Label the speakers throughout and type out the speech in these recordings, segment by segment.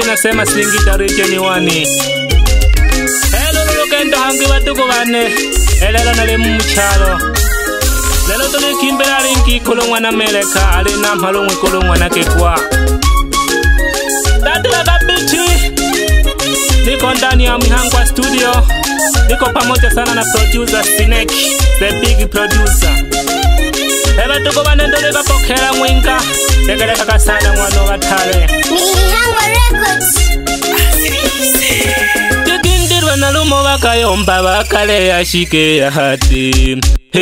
Speaker 1: nasema Singida region 1. Hello lukendo hangi batuko bane. Elelo nali muchalo. Lelo tuli kimbera linki kulongwa na Meleka ali na mhalongwe kulongwa na Kekwa. Dadla kabiti. Niko ndani ya Mihangwa studio. Niko pamoja sana na producer Snake, the big producer. Eba tuko banendole kapokela mwinga. Tegeleka kasana mwana watale.
Speaker 2: Mihangwa Records.
Speaker 1: Chikindirwe na lumo bakayomba bakale yashike ya hati.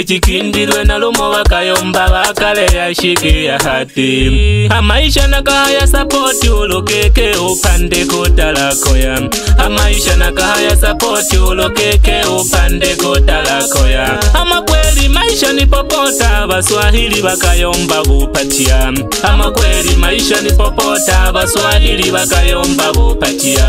Speaker 1: Chikindirwe na lumo bakayomba bakale yashike ya hati. Amaisha nakaya support ulokeke upande kotalako ya. Amaisha nakaya support ulokeke upande kotalako ya. Ama kweli maisha ni popota Baswahili bakayomba bupatia. Ama kweli maisha ni popota Baswahili bakayomba bupatia.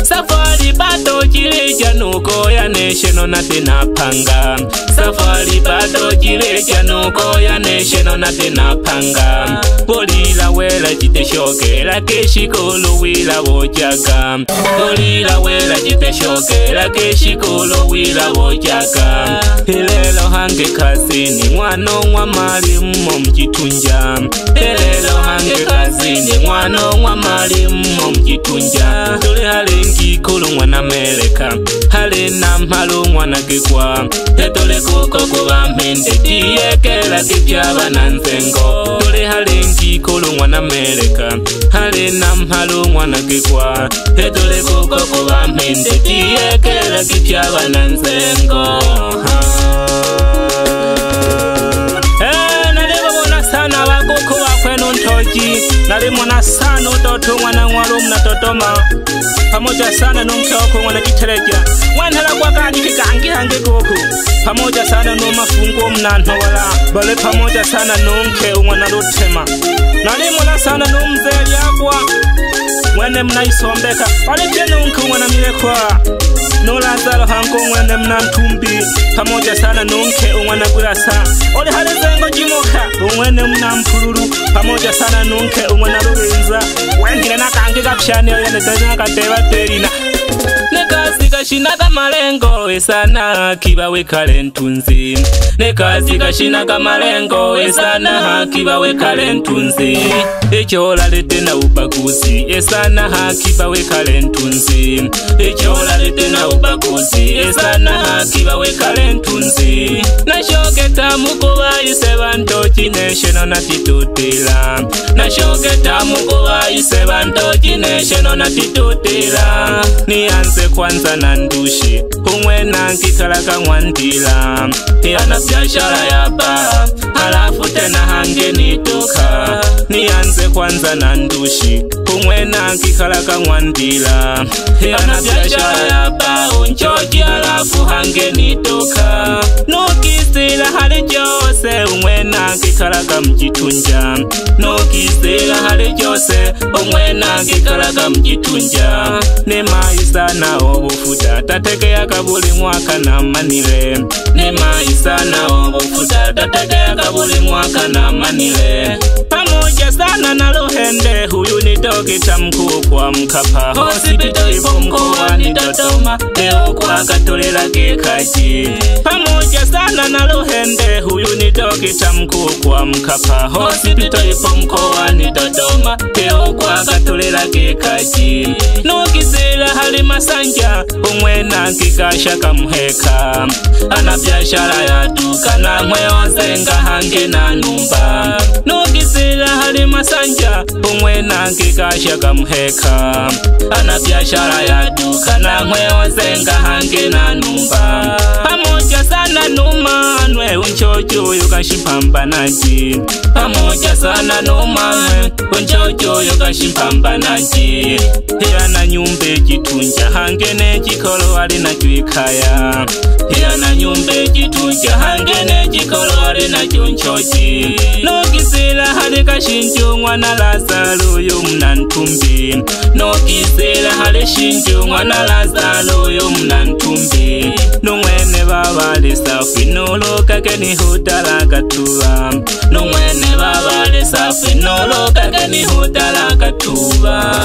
Speaker 1: Safari bato jireja nuko ya nesheno na tena panga. Safari bato jireja nuko ya nesheno na tena panga. Bolila wela jiteshoke la keshikolo wila wojaga. Bolila wela jiteshoke la keshikolo wila wojaga. Hilelo hange kazini mwano mwa mali mmo mjitunja. Hilelo hange kazini mwano mwa mali mmo mjitunja. Tuli halingi kulungwa na Meleka hali na mhalungwa na Kekwa. Tuli kuko kuwa mende tiyekela kibyaba na nzengo. Tuli halingi kulungwa na Meleka hali na mhalungwa na Kekwa. Tuli kuko kuwa mende tiyekela kibyaba na nzengo. Sana wakuku wakwenu ntoji. Nalimona sana utoto mwana ngwalu mna totoma. Pamoja sana nunke wako mwana kitereja. Wanhela kwa kani kikangi hangi kuku. Pamoja sana numafungu mna ntowala. Bale pamoja sana nunke mwana rutema. Nalimona sana numzeli akwa. Mwene mna isombeka. Walike nunke mwana milekwa. Nulazalo hanko mwene mna ntumbi. Pamoja sana nunke mwana gulasa. Oli hali zengo jimuka. Mwene mna mpululu. Pamoja sana nunke mwana rurinza. Wengine nakangi kapshani oyene tezina kateba terina. Nekazi kashinaga malengo esana kibawe kale ntunzi. Nekazi kashinaga malengo esana kibawe kale ntunzi. Echola lete na ubaguzi esana kibawe kale ntunzi. Echola lete na ubaguzi esana kibawe kale ntunzi. Nashoketa mukuba isebanto kinesheno na titutila. Nashoketa mukuba isebanto kinesheno na titutila. Nianze kwanza na ndushi umwena nkikalaga mwandila. Yana biashara ya ba halafu tena hange nitoka. Nianze kwanza na ndushi umwena nkikalaga mwandila. Yana biashara ya ba unchoji halafu hange nitoka. Nukisila hali jose umwena nkikalaga mjitunja. Nukisila hali jose umwena nkikalaga mjitunja. Nemaisa na obufuta tateke ya kabuli mwaka na manile. Nemaisa na obufuta tateke ya kabuli mwaka na manile. Pamoja sana na Luhende huyu ni dokita mkuu kwa Mkapa. Hospitali ipo mkoani Dodoma leo kwa Katolera Kekaji. Pamoja sana na Luhende huyu ni dokita mkuu kwa Mkapa. Hospitali ipo mkoani Dodoma leo kwa Katolera Kekaji. Nukisila hali masanja umwena nkikasha kamuheka. Ana biashara ya duka na mweozenga hange na numba. Nukisila hali masanja umwena nkikasha kamuheka. Ana biashara ya duka na mweozenga hange na numba. Pamoja sana numanwe unchojo yukashipambanaji. Pamoja sana numanwe unchojo yukashipambanaji. Yana nyumbe jitunja hangene jikolo ali na juikaya. Yana nyumbe jitunja hangene jikolo ali hale na chonchoji nokisela hale kashinjo mwana Lazaro yo mnantumbi nokisela hale shinjo mwana Lazaro yo mnantumbi nomwene babale safi noloka keni hutala katuba nomwene babale safi noloka keni hutala katuba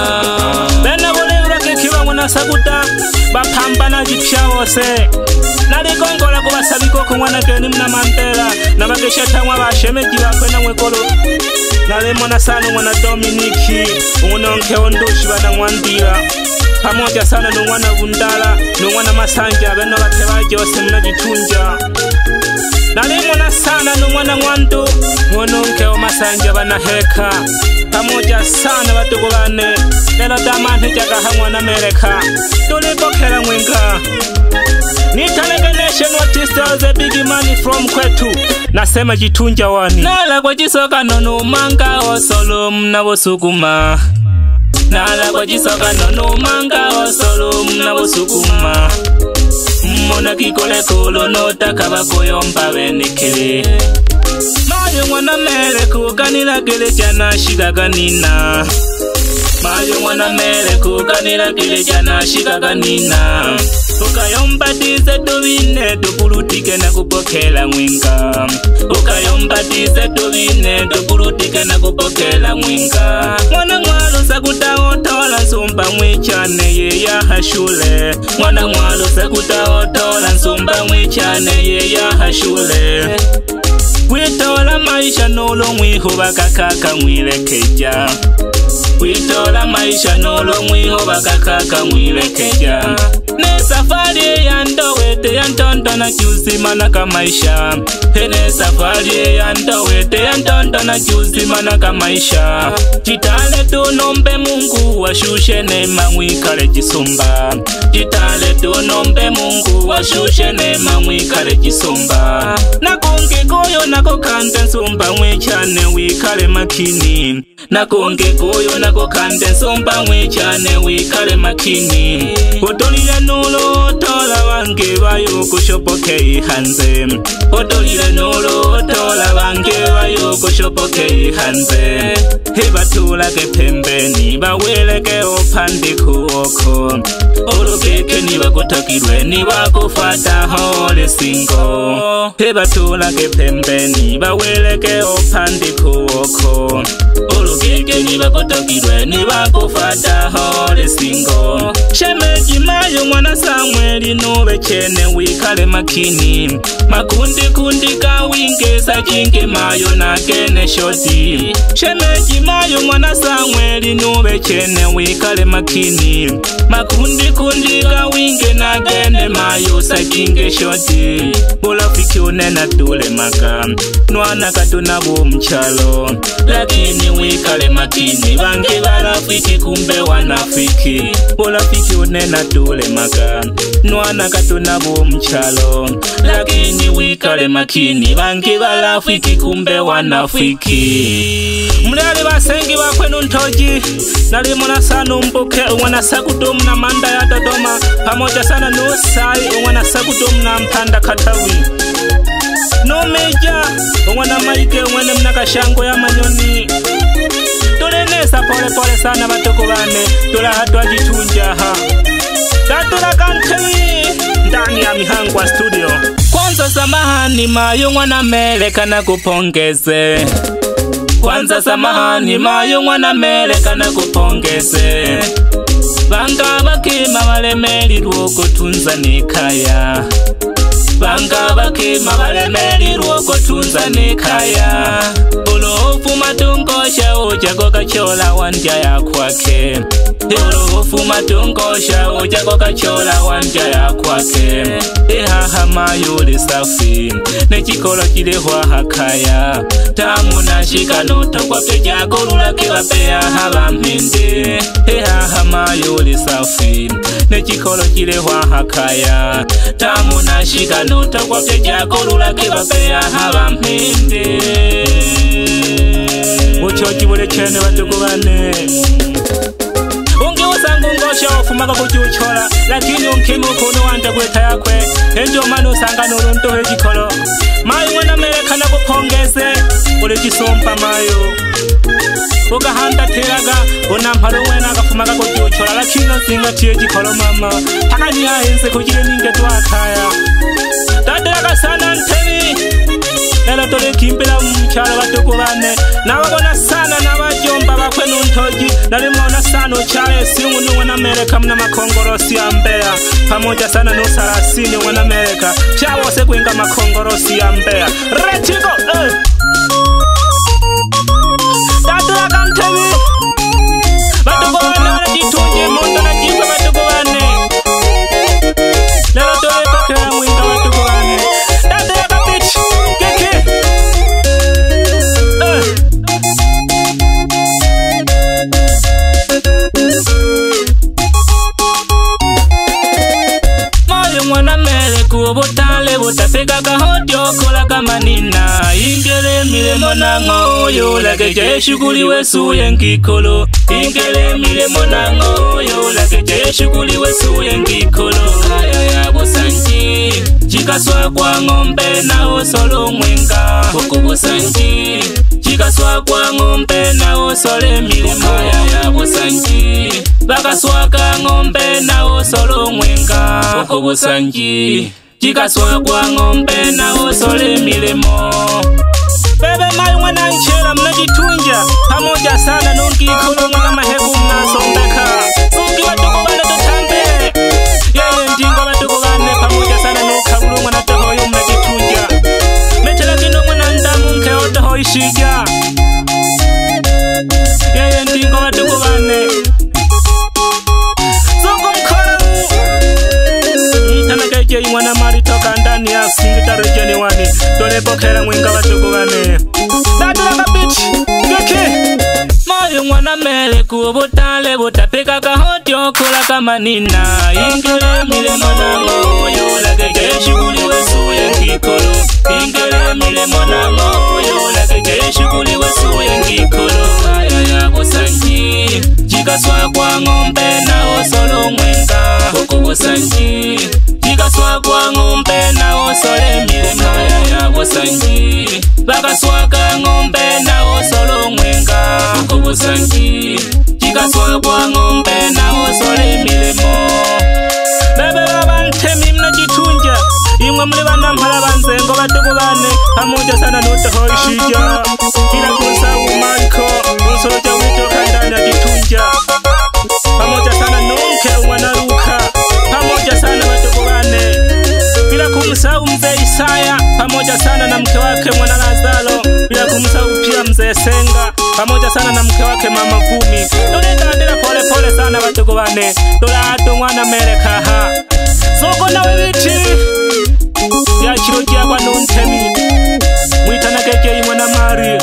Speaker 1: bena bolebra kekiba mwana sakuta bapambana jipsha wose nalikongola kubasabiko ku mwana keni mna mantela nabageshatamwa bashemeji bakwena mwekolo nale mwana sana mwana Dominiki unonke ondushi bana mwandira pamoja sana no mwana Bundala no mwana Masanja beno batebaje bose mnajitunja nale mwana sana no mwana Mwandu unonke o Masanja bana heka pamoja sana batuko bane lelo damante jaga hamwa na Amerika tulipokela mwenga Nitalege nation artist the big money from kwetu nasema jitunja wani nala kwa jisoka nono manga osolo mna bosukuma nala kwa jisoka nono manga osolo mna bosukuma mona kikole kolo nota kabakoyomba benekele mayo mwana mele kukanila kele jana shigaganina mayo mwana mele kukanila kele jana shigaganina ukayombatize tubine tukulutike na kupokela mwinga ukayombatize tubine tukulutike na kupokela mwinga mwana mwalo sakutaotola nsumba mwichane ye yahashule mwana mwalo sakutaotola nsumba mwichane ye yahashule witola maisha nolo mwihuba kakaka mwilekeja witola maisha nolo mwihuba kakaka mwilekeja ne safari ya ndowete ya ntondo na kiuzima na kamaisha ne safari ya ndowete ya ntondo na kiuzima na kamaisha jitale tunombe Mungu washushe neema mwikale jisumba jitale tunombe Mungu washushe neema mwikale jisumba nakonge koyo nako kante nsumba mwichane wikale makini nakonge koyo nako kante nsumba mwichane wikale makini utolile nulo tola bange bayo kushopoke hanze utolile nulo tola bange bayo kushopoke hanze hebatula ke pembeni baweleke opandiko oko olukeke ni bakutakirwe ni bakufata hole singo hebatula ke pembeni baweleke opandiko oko olukeke ni bakutakirwe ni bakufata hole singo shemeji mayo mwana Samueli nube chene wikale makini makundi kundi kawingesa jinge mayo na kene shoti shemeji mayo mwana Samueli nube chene wikale makini makundi kundi kawinge na kene mayo sa jinge shoti ulafiki unena tule maka nwana katuna mchalo lakini wikale makini bange barafiki kumbe wanafiki ulafiki unena tule maka nwana katuna mchalo lakini wikale makini bange barafiki kumbe wanafiki mlali basengi bakwenu ntoji nali mwana sana mbuke mwana Sakutum na manda ya Dodoma pamoja sana nusai mwana Sakutum na Mpanda Katawi no meja mwana Maike mwana mnakashango ya Manyoni tulenesa pole pole sana batoko bane tula hatwa jitunja ha tatula kantemi ndani ya Mihangwa studio kwanza samahani mayo mwana Meleka na kupongeze kwanza samahani mayo mwana Meleka na kupongeze banga bakima balemeli lwoko tunza nikaya banga bakima balemeli lwoko tunza nikaya ulofu matungosha ujago kachola wanja ya kwake ulofu matungosha ujago kachola wanja ya kwake ihaha mayuli safi nechikolo kilehwa hakaya tamu na shikanuto kwa pejago lulake wapea haba mpinde ihaha mayuli safi nechikolo kilehwa hakaya tamu na shikanuto kwa pejago lulake wapea haba mpinde uchoki bule chene batukubane unge usangu ngosha ofumaka kuchuchola lakini unkimi ukono wanja kweta yakwe enjo manu usanga nuruntu hejikolo mayi mwana Meleka na pongeze ule chisompa mayo ugahanda teraga unamparo wena agafumaga kujochora lakino singa tiye jikolo mama hakani yahenze kugire ninge twakaya daderaga sana ntemi ela tole kimpira mchalo batuko bane nababona sana nabajomba bakwe nuntoji nalimona sana uchale simu ni wana Amerika mna makongorosi ya Mbeya pamoja sana no sarasini wana Amerika chawo se kuinga makongorosi ya Mbeya rechiko dadura kantemi batuko bane wanajitunje mondo na jikwe batuko bane lelo tole pakera mwinga batuko bane dadura kapich kiki mwana mele kubutale butapeka kahotyo kola kamanina ingele mile monango yo lakeje shuguli wesuye nkikolo ingele mile monango yo lakeje shuguli wesuye nkikolo kaya ya busanji chikaswa kwa ngombe na osolo mwenga kuku busanji chikaswa kwa ngombe na osole mile kaya ya busanji bakaswaka ngombe na osolo mwenga kuku busanji chikaswa kwa ngombe na osole milemo bebe mayu mwana nchela mnajitunja pamoja sana nungi kuno mwana mahebu mnasombeka nungi watuko bane tutambele yeye ndingo watuko bane pamoja sana nukabulu mwana tohoyo mnajitunja metela kino mwana ndamu mke otoho ishija yeye ndingo watuko bane mwana mari toka ndani ya Singida region wani dole pokera mwinga batuko bane dadura kapich kiki mayo mwana mele kubutale butapeka kahotyo kola kamanina ingele mile monango yo lakeje shuguli wesuye nkikolo ingele mile monango yo lakeje shuguli wesuye nkikolo kaya ya busanji chikaswa kwa ngombe na osolo mwenga kuku busanji chikaswa kwa ngombe na osole milema ya busanji bakaswaka ngombe na osolo mwenga kuku busanji chikaswa kwa ngombe na osole milemo bebe babantemi mnajitunja imwe muli bana mpala banzengo batuko bane pamoja sana nutohoishija ila kusa umariko unsoloja witoka ndani ajitunja pamoja sana nunke umwanaruka pamoja sana batuko bane bila kumsahau mzee Isaya pamoja sana na mke wake mwana Lazaro bila kumsahau pia mzee Senga pamoja sana na mke wake mama Vumi tulitandira pole pole sana batuko bane tulato mwana Amerika ha soko na webiti ya chirokia kwa nuntemi mwitana keje mwana Mari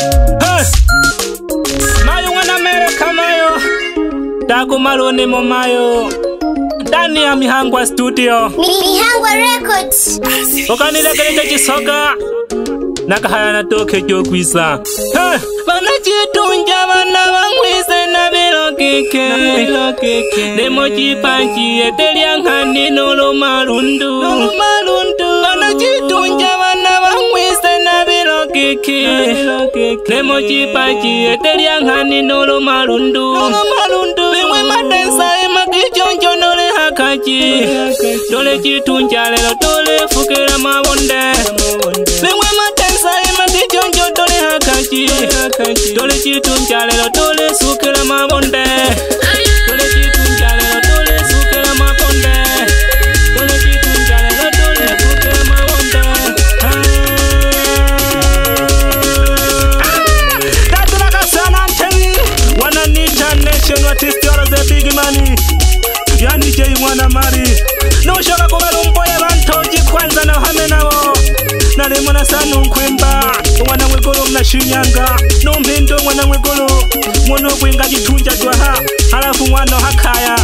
Speaker 1: mayo mwana Amerika mayo dako malone mo mayo ndani ya Mihangwa studio
Speaker 2: Mihangwa Records
Speaker 1: ukanilekeleje kisoga nakahaya natoke kyokwisa banachitunja bana bamwise na bilokike nemochipanchi etelyankani nolomalundu banachitunja bana bamwise na bilokike nemochipanchi etelyankani nolomalundu bimwe madensa emakichonjo nole hakachi dole chitunja lelo dole fukira mabonde bimwe madensa emakichonjo dole hakachi dole chitunja lelo dole sukira mabonde dole chitunja lelo dole sukira mabonde dole chitunja lelo dole sukira mabonde datulaka sana ntemi wananita nation artist ora the big money yani jei mwana Mari noshoka kubalumboye bantoji kwanza na hame nabo nalimona sana nkwimba mwana mwegolo mna Shinyanga nompindo mwana mwegolo mwono kwinga jitunja twaha halafu mwana hakaya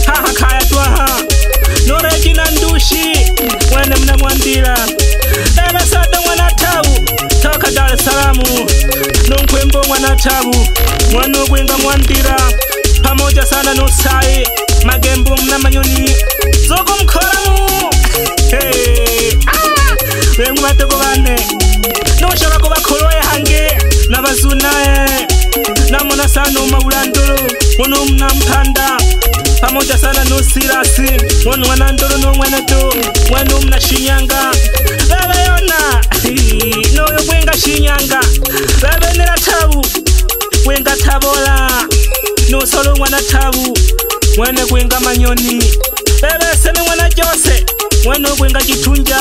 Speaker 1: hakaya twaha norekina ndushi mwene mna mwandira ebe sada mwana Tabu toka Dar es Salaam nonkwimbo mwana Tabu mwana kwinga mwandira pamoja sana nosai magembo mna manyoni zoko mkoramu hey batuko bane nushaka kubakoloye hange nabazunae namona sana umaulandulu wano mnampanda pamoja sana nusirasi wano wanandulu numwenetu wano mna Shinyanga bebe yona noyo kwenga Shinyanga bebe nila tabu kwenga Tabola nusolo mwana tabu mwene kwenga Manyoni bebe seme mwana Jose mwene kwenga Jitunja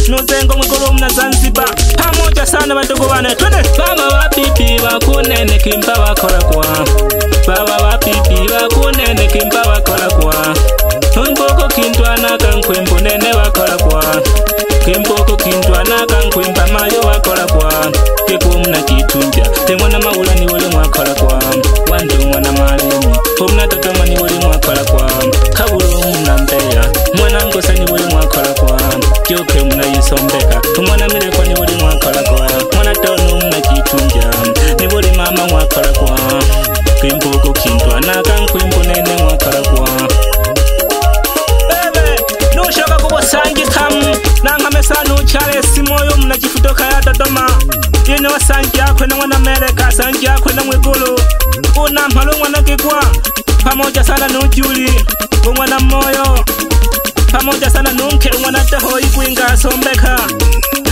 Speaker 1: nuzengo mwekolo mna Zanzibar pamoja sana badogo bane twende baba wapipi bakunene kimpa bakora kwa baba wapipi bakunene kimpa bakora kwa Kimpoko kintwana kankwempo nene bakora kwa Kimpoko kintwana kankwempa mayo bakora kwa Keku mna Jitunja temwana maula ni wole mwakora kwa Wandu mwana Malimi Pomna Totoma ni wole mwakora kwa Kabulu mna Mbeya Mwana Ngosa ni wole mwakora kwa Kyoke mna Yisombeka Tumwana Milekwa ni wole mwakora kwa Mwana Tonu mna Jitunja ni wole mama mwakora kwa Kimpoko kintwana kankwempo nene mwakora kwa Nushaka kubosangi kamu Nangamesanu chale simoyo mna Chifutoka ya Dodoma Yene wasangi yakwe na mwana Amerika Sangi yakwe na Mwigulu Una mpalo mwana Kigwa pamoja sana nujuli Mwana Moyo pamoja sana nunke mwana Teho Igwinga Sombeka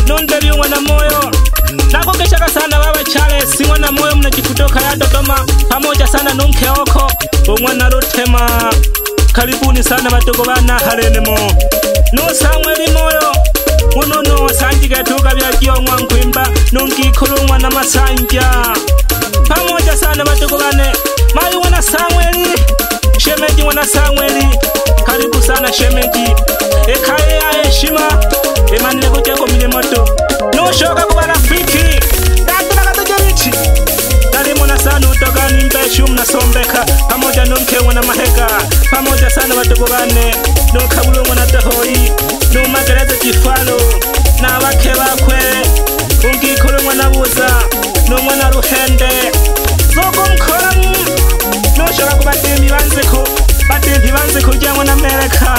Speaker 1: Nundebi mwana Moyo Nakukeshaka sana baba chale si mwana Moyo mna Chifutoka ya Dodoma pamoja sana nunke oko mwana Rutema Karibuni sana badogo bana harenemo Nusamweli moyo Unono wasanjika tuka vyakio mwankwimba Nungikulu na Masanja pamoja sana badogo bane Mayu wana Samweli Shemeji wana Samweli Karibu sana shemeji Ekaye ya heshima Emanile kujeko mile moto Nushoka kubala fiki Datu na katojerichi Nalimona sana utogani mbeshu mnasombeka pamoja nunke wana Maheka pamoja sana badogo bane Nukabulu mwana Tahoi Numagereze Jifalo na wake bakwe Ungikulu mwana Buza Numwana Ruhende Zogo mkoramu Nushoka kubatimi banziko Batimi banziko jya mwana Amerika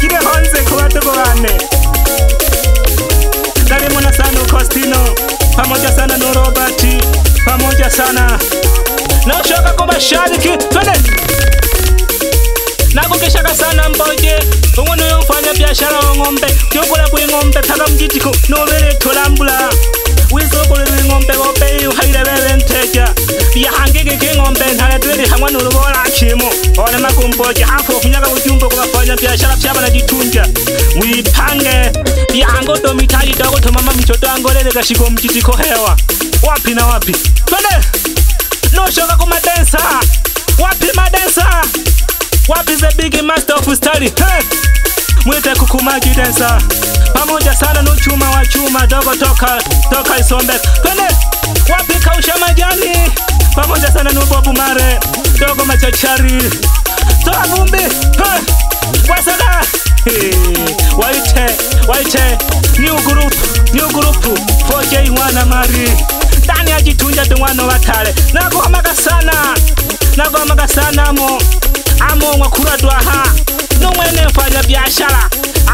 Speaker 1: Kile honziko badogo bane Nalimona sana Kostino pamoja sana no Robert pamoja sana Nushoka kubashariki twende Nakukeshaka sana Mboje Ungono yofanya biashara wa ngombe Yokula kwe ngombe taka mjitiko Novele tolambula Wizokule kwe ngombe Wope yu haile bebe nteja Biyahangeke ke ngombe Nhaletwele hamwanu urubola chimo Ole makumboje Hafo kunyaka ujumbo Kufanya biashara Pshaba na Jitunja Wipange Biyahango domitali Dogo tomama mchoto Angolele gashiko mjitiko hewa Wapi na wapi Twende Nushoka kumadensa Wapi madensa Wapi the big master of study hey! Mwite kukumaki densa pamoja sana nuchuma wa chuma dogo toka Isombe twende wapi kausha majani pamoja sana nubobu mare dogo machachari toa vumbi hey! Wasada hey! Waite new group 4J mwana mari Dani ya Jitunja tumwano watale Nagomaka sana Amo mwakura duaha Numwene mfanya biashara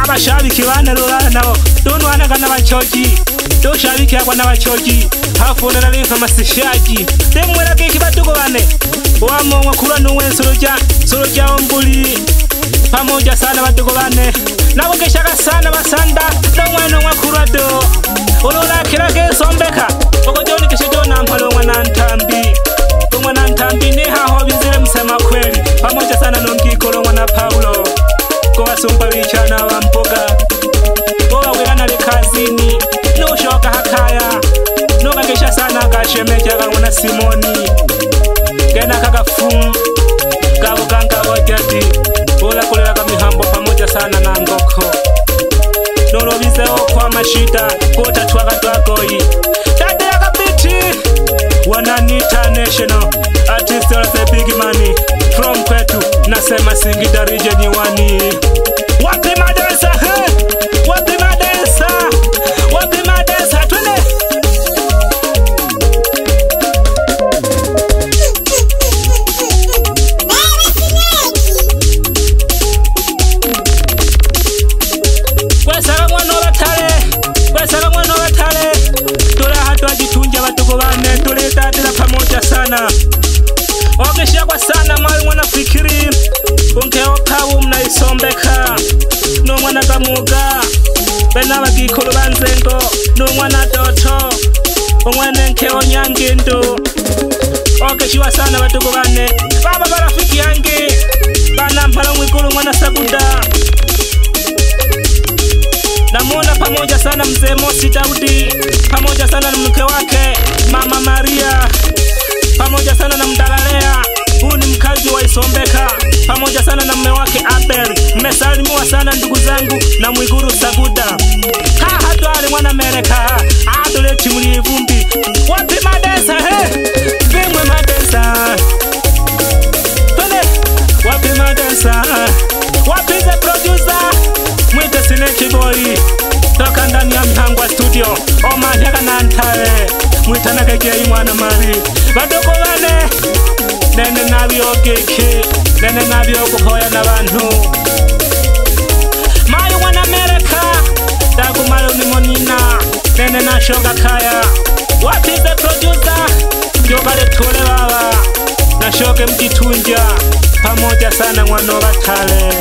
Speaker 1: Abashabiki wane lulana nao Dunwana kana wachoji Dushabiki ya wana wachoji Hafuna linfa masishaji Demwela kiki batuko wane Wamo mwakura nuwe Suruja ombuli pamoja sana batuko wane Nakukeshaka sana basanda Numwene mwakura do Ulula kilake Sombeka Okojoni kishijona mpalo mwana Ntambi Mwana Ntambi ni haho bizile msema kweli pamoja sana Nungikolo mwana Paulo Kwa sumpa wichana wa mpoga Kwa wegana le kazini Nushoka hakaya Nungakesha sana kashemeja mwana Simoni Kena kagafum Gabo ganga wajati Ola kulela kamihambo pamoja sana na ngoko Nolo bizeo kwa mashita Kota tuwaka tuwakoi Dade ya kapiti Wananita national artist of the big money from kwetu nasema Singida region wani wapi madensa wapi madensa twende Kwesaka mwana wa tale bakulu banzengo n'umwana Doto umwene nkeo Nyangindu. Okeshiwa sana batuko bane baba barafiki yange banampala mwikulu mwana Saguda. Namuona pamoja sana mzee Mosi Daudi, pamoja sana na mke wake Mama Maria, pamoja sana na Mdalalea, huu ni mkazi wa Isombeka, pamoja sana na mme wake Abel. Mmesalimiwa sana ndugu zangu na Mwiguru Saguda. Haha twali mwana Mereka, adoleti muli vumbi. Wapi madesa he? Vimwe madesa. Tole, wapi madesa? Wapi the producer? Mwite Snake Boy. Toka ndani ya Mhangwa Studio. Oma nyaka na Ntare. Mwita na kekei mwana Mari. Badoko wane. Nene nabio keke. Nene nabio kuhoya na bantu. Mayu mwana Amerika. Dagu mayo ni monina. Nene na shoga kaya. Wapi the producer? Yobale tole baba. Na shoge mjitunja. Pamoja sana mwana Batale.